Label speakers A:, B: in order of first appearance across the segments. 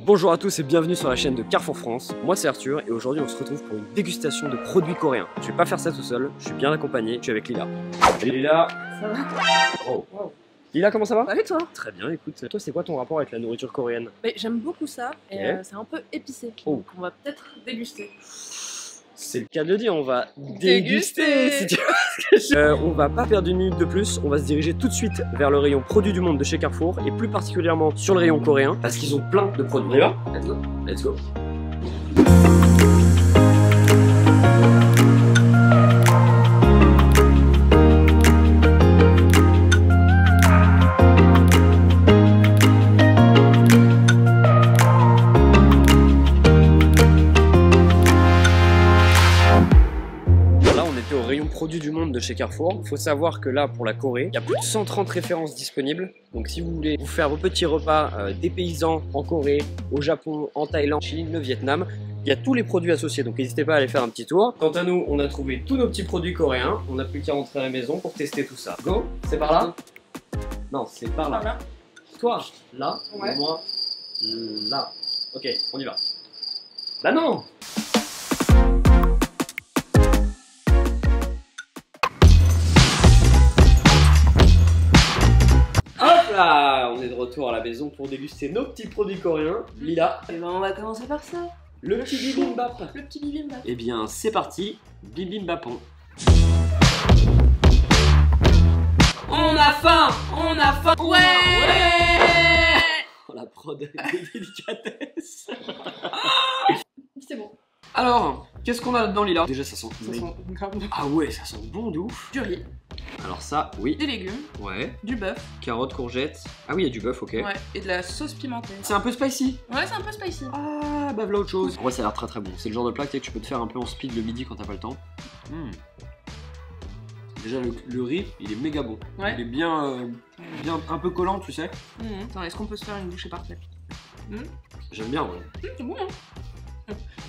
A: Bonjour à tous et bienvenue sur la chaîne de Carrefour France. Moi c'est Arthur et aujourd'hui on se retrouve pour une dégustation de produits coréens. Je vais pas faire ça tout seul, je suis bien accompagné, je suis avec Lila. Salut Lila.
B: Ça va?
A: Oh. Wow. Lila, comment ça va?
B: Avec toi?
A: Très bien, écoute, toi c'est quoi ton rapport avec la nourriture coréenne?
B: J'aime beaucoup ça et
A: Okay.
B: c'est un peu épicé.
A: Oh.
B: Donc on va peut-être déguster.
A: C'est le cas de le dire, on va déguster si tu vois ce que on va pas perdre une minute de plus, on va se diriger tout de suite vers le rayon produits du monde de chez Carrefour et plus particulièrement sur le rayon coréen parce qu'ils ont plein de produits. On y va? Let's go. Let's go. Produits du monde de chez Carrefour. Il faut savoir que là pour la Corée, il y a plus de 130 références disponibles. Donc si vous voulez vous faire vos petits repas des paysans en Corée, au Japon, en Thaïlande, Chine, le Vietnam, il y a tous les produits associés. Donc n'hésitez pas à aller faire un petit tour. Quant à nous, on a trouvé tous nos petits produits coréens. On n'a plus qu'à rentrer à la maison pour tester tout ça. Go, c'est par là? Non, c'est par là.
B: Voilà.
A: Toi, là,
B: ouais.
A: Et moi, là. Ok, on y va. Là non. Là, on est de retour à la maison pour déguster nos petits produits coréens. Lila.
B: Et on va commencer par ça.
A: Le petit bibimbap.
B: Le petit bibimbap.
A: Eh bien, c'est parti. Bibimbapon.
B: On a faim. On a faim. Ouais.
A: Oh, la prod des délicatesses.
B: C'est bon.
A: Alors, qu'est-ce qu'on a là-dedans, Lila? Déjà, ça sent...
B: grave.
A: Ah ouais, ça sent bon de ouf.
B: Du riz.
A: Alors ça, oui.
B: Des légumes.
A: Ouais.
B: Du bœuf.
A: Carottes, courgettes. Ah oui, il y a du bœuf, ok.
B: Ouais. Et de la sauce pimentée.
A: C'est un peu spicy.
B: Ouais, c'est un peu spicy.
A: Ah, bah voilà autre chose. En vrai, ça a l'air très très bon. C'est le genre de plat que tu peux te faire un peu en speed le midi quand t'as pas le temps. Déjà, le riz, il est méga bon.
B: Ouais.
A: Il est bien, bien un peu collant, tu sais.
B: Attends, est-ce qu'on peut se faire une bouchée parfaite?
A: J'aime bien, ouais.
B: C'est bon, hein.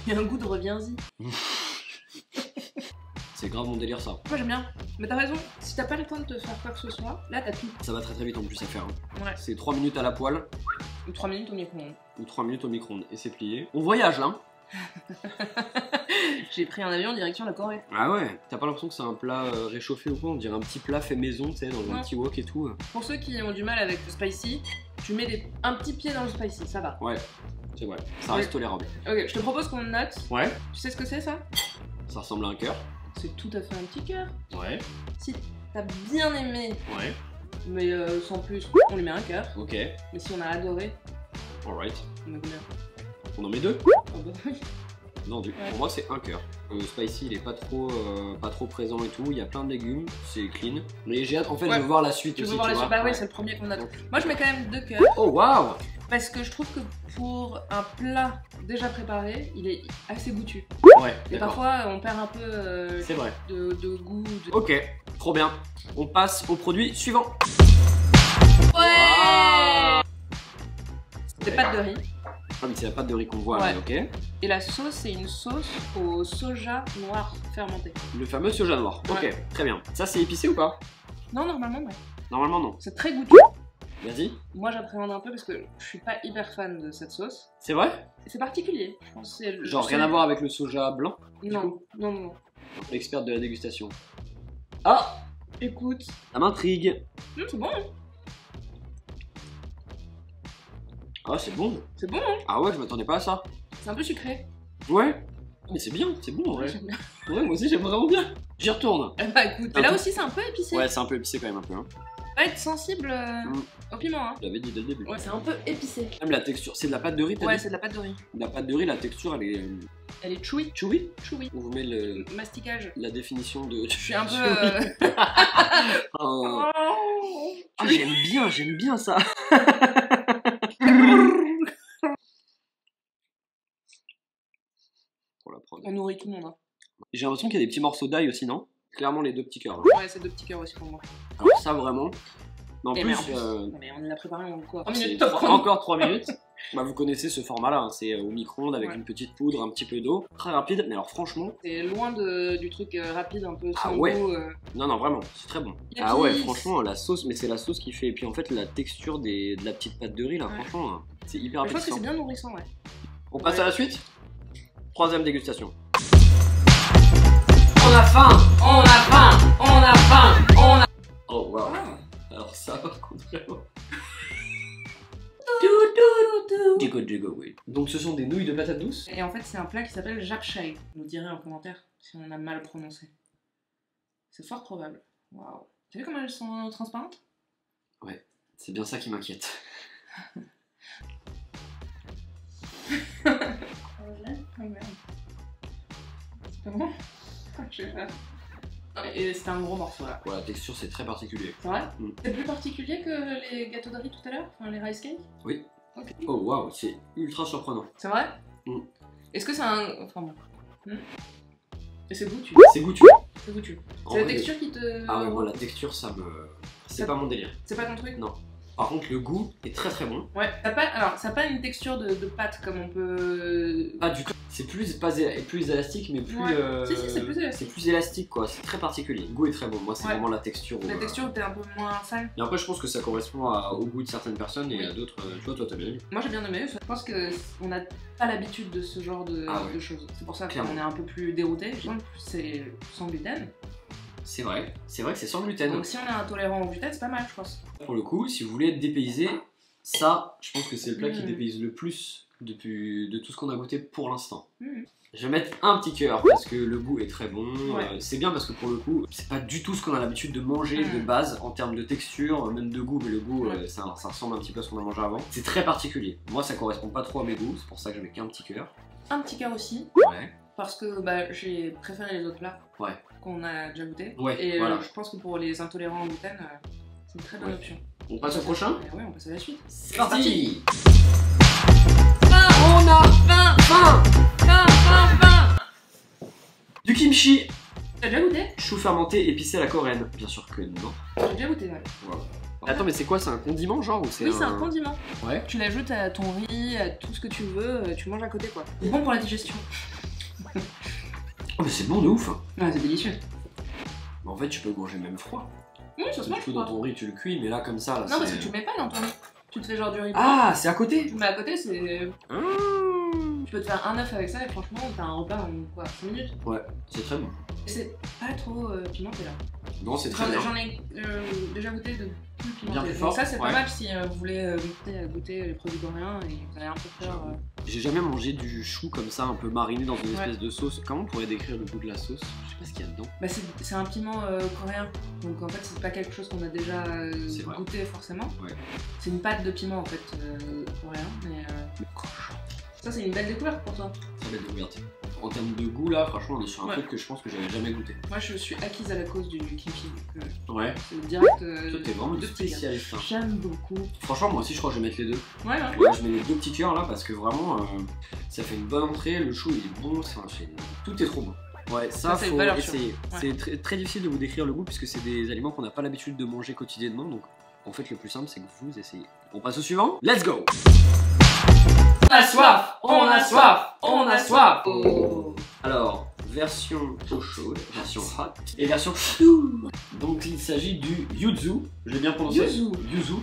B: Il y a un goût de reviens-y.
A: C'est grave mon délire, ça.
B: Moi j'aime bien. Mais t'as raison, si t'as pas le temps de te faire quoi que ce soit, là t'as tout.
A: Ça va très très vite en plus à faire. Hein.
B: Ouais.
A: C'est 3 minutes à la poêle.
B: Ou 3 minutes au micro-ondes.
A: Ou 3 minutes au micro-ondes. Et c'est plié. On voyage là.
B: J'ai pris un avion en direction de la Corée.
A: Ah ouais. T'as pas l'impression que c'est un plat réchauffé ou quoi? On dirait un petit plat fait maison, tu sais, dans un petit wok et tout.
B: Pour ceux qui ont du mal avec le spicy, tu mets un petit pied dans le spicy, ça va.
A: Ouais, c'est vrai. Ça reste tolérable.
B: Ok, je te propose qu'on note.
A: Ouais.
B: Tu sais ce que c'est ça?
A: Ça ressemble à un cœur.
B: C'est tout à fait un petit cœur.
A: Ouais.
B: Si t'as bien aimé,
A: ouais.
B: Mais sans plus, on lui met un cœur.
A: Ok.
B: Mais si on a adoré,
A: alright.
B: On met combien?
A: On en met 2?
B: Oh bah oui.
A: Non, pour moi c'est un cœur. Le spicy il est pas trop présent et tout, il y a plein de légumes, c'est clean. Mais j'ai hâte en fait de voir la suite aussi.
B: Tu veux voir la suite? Bah ouais, c'est le premier qu'on a. Moi je mets quand même 2 cœurs.
A: Oh waouh!
B: Parce que je trouve que pour un plat déjà préparé, il est assez goûtu.
A: Ouais.
B: Et parfois on perd un peu
A: c'est vrai.
B: de goût.
A: Ok, trop bien. On passe au produit suivant.
B: Ouais. C'est pâte de riz.
A: Ah mais c'est la pâte de riz qu'on voit
B: ouais.
A: Là, ok.
B: Et la sauce, c'est une sauce au soja noir fermenté.
A: Le fameux soja noir.
B: Ouais.
A: Ok, très bien. Ça c'est épicé ou pas?
B: Non, normalement non.
A: Normalement non.
B: C'est très goûteux.
A: Vas-y.
B: Moi j'appréhende un peu parce que je suis pas hyper fan de cette sauce.
A: C'est vrai?
B: C'est particulier. Je pense que
A: genre rien à voir avec le soja blanc?
B: Non, non.
A: L'experte de la dégustation. Ah!
B: Écoute.
A: Ça m'intrigue.
B: C'est bon.
A: Ah c'est bon.
B: C'est bon hein.
A: Ah ouais, je m'attendais pas à ça.
B: C'est un peu sucré.
A: Ouais. Mais c'est bien, c'est bon en vrai.
B: J'aime bien.
A: Ouais, moi aussi j'aime vraiment bien. J'y retourne.
B: Bah écoute, mais là aussi c'est un peu épicé.
A: Ouais, c'est un peu épicé quand même un peu. Hein.
B: Va être sensible au piment. Hein.
A: Je l'avais dit dès le début.
B: Ouais, c'est un peu épicé.
A: Même la texture, c'est de la pâte de riz, t'as
B: Ouais,
A: dit?
B: c'est de la pâte de riz.
A: La pâte de riz, la texture elle est.
B: Elle est chewy.
A: Chewy?
B: Chewy.
A: On vous met le.
B: Masticage.
A: La définition de.
B: Je suis un peu.
A: Oh. Ah, j'aime bien ça. Pour la prod.
B: On nourrit tout le monde. Hein.
A: J'ai l'impression qu'il y a des petits morceaux d'ail aussi, non? Clairement les 2 petits cœurs.
B: Ouais, c'est 2 petits cœurs aussi pour moi.
A: Alors ça vraiment. Mais en
B: Et
A: plus,
B: mais on l'a préparé en quoi?
A: Encore 3 minutes. Bah, vous connaissez ce format-là, hein. C'est au micro-ondes avec une petite poudre, un petit peu d'eau. Très rapide, mais alors franchement...
B: C'est loin du truc rapide, un peu sans
A: ouais.
B: goût.
A: Non, non, vraiment, c'est très bon.
B: Et
A: ah
B: puis...
A: ouais, franchement, la sauce, mais c'est la sauce qui fait... Et puis en fait, la texture de la petite pâte de riz, là, franchement... C'est hyper
B: Je pense que
A: appétissant.
B: c'est bien nourrissant, ouais.
A: On passe à la suite. Troisième dégustation. On a faim. On a faim. On a faim. On a... Oh waouh. Alors ça par contre vraiment... oui. Donc ce sont des nouilles de patates douces.
B: Et en fait, c'est un plat qui s'appelle japchae. Vous nous direz en commentaire si on a mal prononcé. C'est fort probable. Waouh. T'as vu comment elles sont transparentes?
A: Ouais, c'est bien ça qui m'inquiète.
B: Oh merde. C'est bon? Je sais pas. Et c'était un gros morceau là.
A: Ouais, la texture c'est très particulier.
B: C'est vrai?
A: Mm.
B: C'est plus particulier que les gâteaux de riz tout à l'heure? Enfin, les rice cakes?
A: Oui.
B: Ok.
A: Oh waouh, c'est ultra surprenant.
B: C'est vrai?
A: Mm.
B: Est-ce que c'est un... Enfin bon. Et c'est goûtu.
A: C'est goûtu.
B: C'est goûtu.
A: En
B: C'est la
A: vrai,
B: texture qui te...
A: Ah ouais, moi la texture ça me... C'est
B: Ça-
A: pas mon délire.
B: C'est pas ton truc?
A: Non. Par contre le goût est très très bon.
B: Ouais. Alors, ça n'a pas une texture de pâte comme on peut...
A: Pas du tout. C'est plus élastique mais plus...
B: Ouais. Si, c'est plus élastique.
A: C'est plus élastique quoi, c'est très particulier. Le goût est très bon, moi c'est
B: Ouais.
A: vraiment la texture.
B: La texture était un peu moins sale.
A: Et après je pense que ça correspond au goût de certaines personnes et
B: Oui.
A: à d'autres... Tu vois, toi t'as bien aimé.
B: Moi j'ai bien aimé, je pense qu'on n'a pas l'habitude de ce genre de,
A: Ah ouais.
B: de choses. C'est pour ça
A: Clairement.
B: qu'on est un peu plus dérouté. C'est sans gluten.
A: C'est vrai que c'est sans gluten.
B: Donc si on est intolérant au gluten, c'est pas mal, je pense.
A: Pour le coup, si vous voulez être dépaysé, ça, je pense que c'est le plat qui
B: Mm.
A: dépayse le plus de tout ce qu'on a goûté pour l'instant.
B: Mm.
A: Je vais mettre un petit cœur parce que le goût est très bon.
B: Ouais.
A: C'est bien parce que pour le coup, c'est pas du tout ce qu'on a l'habitude de manger
B: Mm.
A: de base en termes de texture, même de goût, mais le goût,
B: Ouais.
A: ça ressemble un petit peu à ce qu'on a mangé avant. C'est très particulier. Moi, ça correspond pas trop à mes goûts, c'est pour ça que je mets qu'un petit cœur.
B: Un petit cœur aussi,
A: Ouais.
B: parce que j'ai préféré les autres plats
A: Ouais.
B: qu'on a déjà goûté.
A: Ouais,
B: Et
A: voilà.
B: je pense que pour les intolérants au gluten, c'est une très bonne
A: Ouais.
B: option.
A: On passe au prochain.
B: Et ouais, on passe à la suite.
A: C'est parti.
B: On a faim, faim, faim, faim, faim.
A: Du kimchi,
B: T'as déjà goûté?
A: chou fermenté épicé à la coréenne. Bien sûr que non.
B: J'ai déjà goûté, ouais.
A: Attends, mais c'est quoi? C'est un condiment genre ou c'est
B: Oui, c'est un condiment.
A: Ouais.
B: Tu l'ajoutes à ton riz, à tout ce que tu veux, tu manges à côté quoi. C'est bon pour la digestion.
A: Oh mais c'est bon de ouf.
B: Ouais, c'est délicieux.
A: Mais en fait, tu peux le manger même froid.
B: Oui, ça se
A: Du
B: mange
A: coup, dans
B: pas.
A: ton riz, tu le cuis, mais là, comme ça, là,
B: Non,
A: c'est...
B: parce que tu le mets pas dans ton riz. Tu te fais genre du riz.
A: Ah, c'est à côté.
B: Tu le mets à côté, c'est. Tu peux te faire un œuf avec ça et franchement, t'as un repas en quoi 5 minutes.
A: Ouais, c'est très bon.
B: Et c'est pas trop pimenté là.
A: Non, c'est très bien.
B: J'en ai déjà goûté de plus pimenté.
A: Bien plus
B: Donc
A: fort,
B: ça, c'est
A: ouais.
B: pas mal si vous voulez goûter les produits coréens et vous avez un peu peur.
A: J'ai jamais mangé du chou comme ça, un peu mariné dans une
B: Ouais.
A: espèce de sauce. Comment on pourrait décrire le goût de la sauce? Je sais pas ce qu'il y a dedans.
B: Bah, c'est un piment coréen. Donc en fait, c'est pas quelque chose qu'on a déjà
A: C'est vrai.
B: goûté forcément.
A: Ouais.
B: C'est une pâte de piment en fait coréen. Mais ça, c'est une belle découverte pour toi.
A: Très belle découverte. En termes de goût, là, franchement, on est sur un
B: Ouais.
A: truc que je pense que j'avais jamais goûté.
B: Moi, je suis acquise à la cause du kimchi. Donc
A: Ouais.
B: c'est direct.
A: Toi, t'es vraiment une
B: deux petits gars.
A: spécialiste. Hein.
B: J'aime beaucoup.
A: Franchement, moi aussi, je crois que je vais mettre les deux.
B: Ouais, hein.
A: Ouais, je mets les deux petits cœurs là parce que vraiment, ça fait une bonne entrée. Le chou, il est bon. Tout est trop bon. Ouais, ça,
B: c'est une
A: faut
B: valeur sûre.
A: essayer.
B: Ouais.
A: C'est très difficile de vous décrire le goût puisque c'est des aliments qu'on n'a pas l'habitude de manger quotidiennement. Donc, en fait, le plus simple, c'est que vous essayez. On passe au suivant. Let's go!
B: On a soif. On a soif. On a soif. Oh.
A: Alors, version eau chaude, version hot et version. Donc, il s'agit du yuzu. Je l'ai bien prononcé.
B: Yuzu.
A: Yuzu.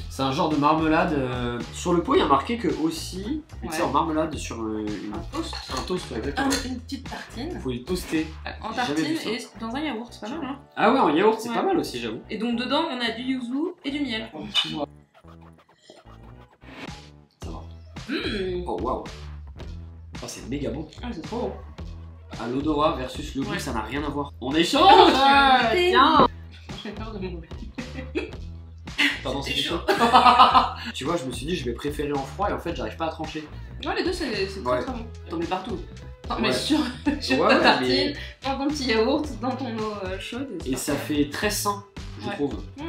A: C'est un genre de marmelade. Sur le pot, il y a marqué que aussi, tu sais,
B: Ouais.
A: en marmelade sur
B: Un toast.
A: un toast, ouais, exactement.
B: Une petite tartine.
A: Il faut le toaster.
B: En
A: J'ai jamais
B: tartine
A: vu ça.
B: et dans un yaourt. C'est pas mal, hein.
A: Ah ouais, en yaourt, c'est
B: Ouais.
A: pas mal aussi, j'avoue.
B: Et donc dedans, on a du yuzu et du miel.
A: Ça va.
B: Mmh.
A: Oh waouh. Oh, c'est méga bon.
B: Ah, c'est trop bon.
A: À l'odorat versus le goût,
B: Ouais.
A: ça n'a rien à voir. On échange.
B: Ah,
A: Tiens.
B: J'ai peur de mourir.
A: Pardon,
B: C'est
A: c'est
B: chaud.
A: chaud. Tu vois, je me suis dit, je vais préférer en froid et en fait, j'arrive pas à trancher.
B: Ouais, les deux, c'est très
A: Ouais.
B: très bon. T'en mets partout. T'en mets
A: Ouais.
B: sur
A: Ouais,
B: ta
A: ouais,
B: tartine,
A: mais-
B: dans ton petit yaourt, dans ton eau chaude. c'est
A: Et ça fait très sain, je
B: Ouais.
A: trouve.
B: Mmh.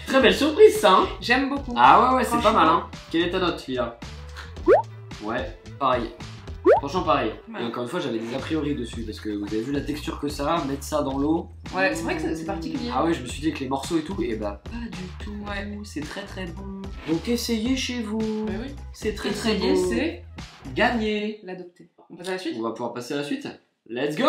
A: Très belle surprise, ça, hein.
B: J'aime beaucoup.
A: Ah ouais, ouais, c'est pas
B: Franchement.
A: mal, hein. Quelle est ta note, Lila? Ouais, pareil. Franchement, pareil.
B: Ouais.
A: Et encore une fois, j'avais des a priori dessus parce que vous avez vu la texture que ça a, mettre ça dans l'eau.
B: Ouais, c'est vrai que c'est particulier.
A: Ah ouais, je me suis dit que les morceaux et tout, et bah pas du tout.
B: Ouais.
A: C'est très très bon. Donc essayez chez vous.
B: Ouais, oui.
A: C'est très très
B: Essayer,
A: beau.
B: c'est
A: Gagné.
B: l'adopter. On passe à la suite.
A: On va pouvoir passer à la suite. Let's go.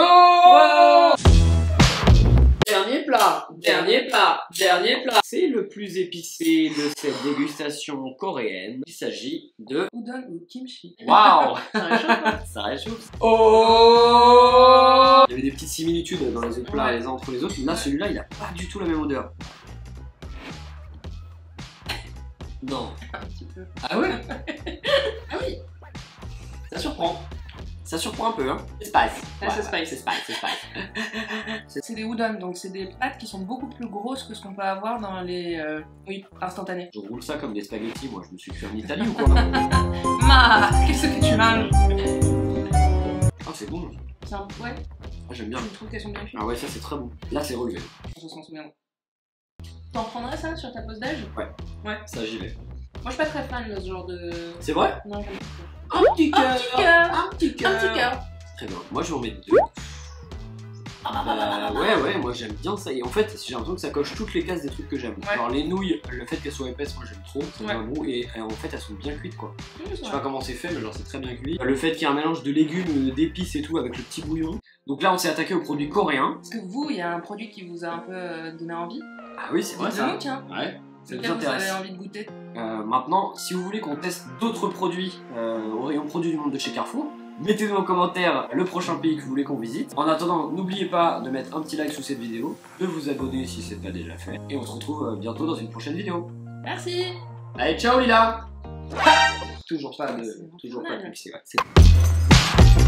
A: Dernier plat, dernier plat, dernier plat. C'est le plus épicé de cette dégustation coréenne. Il s'agit de
B: udon ou kimchi.
A: waouh.
B: Ça réchauffe.
A: Ça réchauffe. Oh. Il y avait des petites similitudes dans les autres plats les uns entre les autres. Là, celui-là, il a pas du tout la même odeur. Non.
B: Un petit peu.
A: Ah ouais.
B: Ah oui.
A: Ça surprend. Ça surprend un peu, hein. C'est spice.
B: Ah, c'est spice.
A: C'est spice, c'est spice.
B: C'est des udon, donc c'est des pâtes qui sont beaucoup plus grosses que ce qu'on peut avoir dans les instantanés.
A: Je roule ça comme des spaghettis, moi. Je me suis fait en Italie ou quoi?
B: Ma, qu'est-ce que tu manges?
A: Ah, c'est bon.
B: C'est un... Ouais,
A: Ah, j'aime bien.
B: je trouve qu'elles sont bien cuites.
A: Ah ouais, ça c'est très bon. Là, c'est relevé.
B: On s'en souvient. T'en prendrais ça sur ta pause d'âge?
A: Ouais.
B: Ouais.
A: Ça, j'y vais.
B: Moi, je suis pas très fan de ce genre de...
A: C'est vrai?
B: Non, j'aime pas.
A: Un petit cœur.
B: Un petit cœur.
A: Un petit cœur.
B: Un petit cœur.
A: Très bien. Moi, je vais en mettre 2. Ouais, moi j'aime bien ça. Et en fait, j'ai l'impression que ça coche toutes les cases des trucs que j'aime.
B: Ouais.
A: Alors, les nouilles, le fait qu'elles soient épaisses, moi j'aime trop. C'est
B: Ouais.
A: un bon. Et en fait, elles sont bien cuites quoi. Je sais
B: Ouais.
A: pas comment c'est fait, mais genre c'est très bien cuit. Le fait qu'il y ait un mélange de légumes, d'épices et tout avec le petit bouillon. Donc là, on s'est attaqué aux produits coréens.
B: Est-ce que vous, il y a un produit qui vous a un peu donné envie?
A: Ah oui, c'est vrai ça.
B: Dites-le-nous, tiens.
A: Ouais. Ça nous
B: Lequel vous
A: intéresse.
B: avez envie de goûter?
A: Maintenant, si vous voulez qu'on teste d'autres produits au rayon produits du monde de chez Carrefour, mettez-nous en commentaire le prochain pays que vous voulez qu'on visite. En attendant, n'oubliez pas de mettre un petit like sous cette vidéo, de vous abonner si ce n'est pas déjà fait, et on se retrouve bientôt dans une prochaine vidéo.
B: Merci.
A: Allez, ciao Lila. Toujours pas de
B: C'est
A: toujours pas
B: mal.
A: de mixer, ouais.